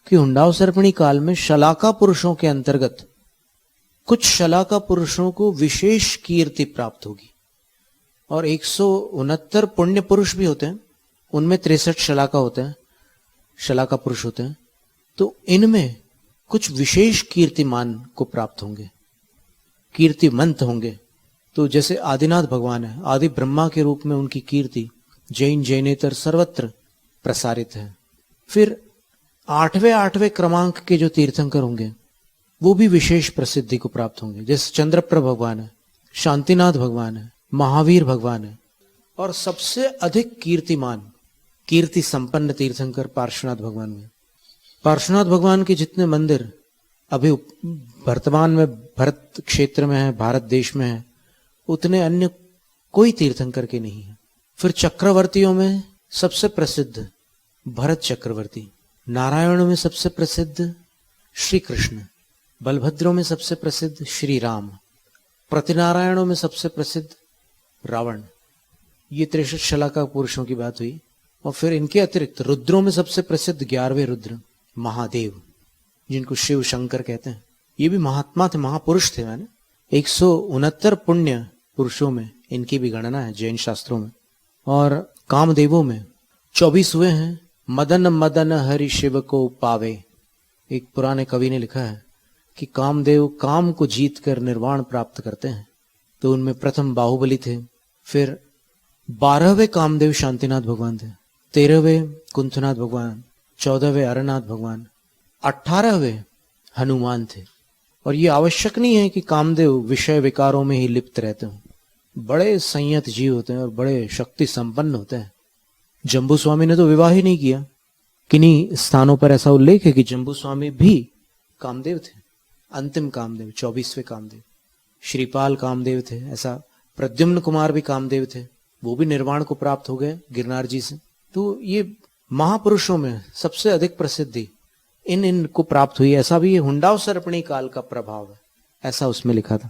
कि हुंडाव सर्पणी काल में शलाका पुरुषों के अंतर्गत कुछ शलाका पुरुषों को विशेष कीर्ति प्राप्त होगी, और 169 पुण्य पुरुष भी होते हैं, उनमें 63 शलाका होते हैं, शलाका पुरुष होते हैं। तो इनमें कुछ विशेष कीर्तिमान को प्राप्त होंगे, कीर्तिमंत होंगे। तो जैसे आदिनाथ भगवान है, आदि ब्रह्मा के रूप में उनकी कीर्ति जैन जैनेतर सर्वत्र प्रसारित है। फिर 8वें क्रमांक के जो तीर्थंकर होंगे वो भी विशेष प्रसिद्धि को प्राप्त होंगे, जैसे चंद्रप्र भगवान है, शांतिनाथ भगवान है, महावीर भगवान है। और सबसे अधिक कीर्तिमान, कीर्ति संपन्न तीर्थंकर पार्श्वनाथ भगवान में। पार्श्वनाथ भगवान के जितने मंदिर अभी वर्तमान में भरत क्षेत्र में है, भारत देश में है, उतने अन्य कोई तीर्थंकर के नहीं है। फिर चक्रवर्तियों में सबसे प्रसिद्ध भरत चक्रवर्ती, नारायणों में सबसे प्रसिद्ध श्री कृष्ण, बलभद्रों में सबसे प्रसिद्ध श्री राम, प्रतिनारायणों में सबसे प्रसिद्ध रावण। ये 63 शलाका पुरुषों की बात हुई। और फिर इनके अतिरिक्त रुद्रों में सबसे प्रसिद्ध 11वें रुद्र महादेव, जिनको शिव शंकर कहते हैं। ये भी महात्मा थे, महापुरुष थे। मैंने 169 पुण्य पुरुषों में इनकी भी गणना है जैन शास्त्रों में। और कामदेवों में 24वें हैं, मदन मदन हरि शिव को पावे। एक पुराने कवि ने लिखा है कि कामदेव काम को जीत कर निर्वाण प्राप्त करते हैं। तो उनमें प्रथम बाहुबली थे, फिर 12वें कामदेव शांतिनाथ भगवान थे, 13वें कुंथनाथ भगवान, 14वें अरनाथ भगवान, 18वें हनुमान थे। और ये आवश्यक नहीं है कि कामदेव विषय विकारों में ही लिप्त रहते हों, बड़े संयत जीव होते हैं और बड़े शक्ति संपन्न होते हैं। जम्बू स्वामी ने तो विवाह ही नहीं किया। किन्हीं स्थानों पर ऐसा उल्लेख है कि जम्बू स्वामी भी कामदेव थे, अंतिम कामदेव, 24वें कामदेव। श्रीपाल कामदेव थे, ऐसा प्रद्युम्न कुमार भी कामदेव थे, वो भी निर्वाण को प्राप्त हो गए गिरनार जी से। तो ये महापुरुषों में सबसे अधिक प्रसिद्धि इन को प्राप्त हुई। ऐसा भी हुंडाव सर्पणी काल का प्रभाव है, ऐसा उसमें लिखा था।